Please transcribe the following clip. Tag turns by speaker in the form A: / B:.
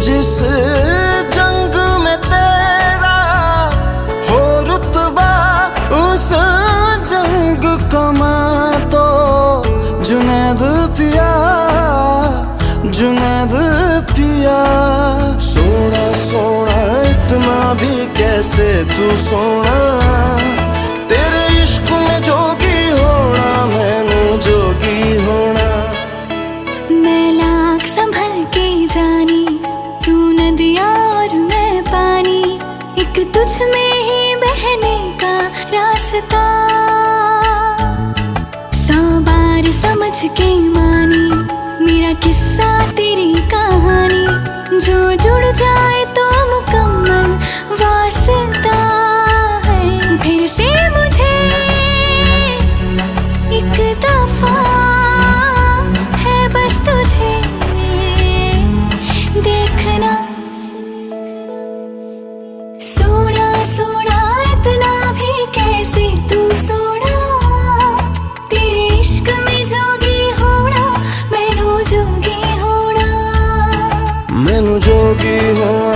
A: जिस जंग में तेरा हो रुतबा, उस जंग कमा तो जुनैद पिया, जुनैद पिया। सोना सोना इतना भी कैसे तू सोना, तेरे इश्क में जोगी होना, मैनू जोगी होना।
B: मैं लाख संभल के जानी, तू नदिया और मैं पानी, एक तुझ में ही बहने का रास्ता। 100 बार समझ के मानी मेरा किस्सा तेरी कहानी, जो जुड़ जाए तो मुकम्मल वास्ता है। फिर से मुझे एक दफा है बस तुझे देखना। सोना सोना इतना भी कैसे तू सोना, तेरे इश्क में जोगी होना, मैनू जोगी होना,
A: मैनू जोगी होना।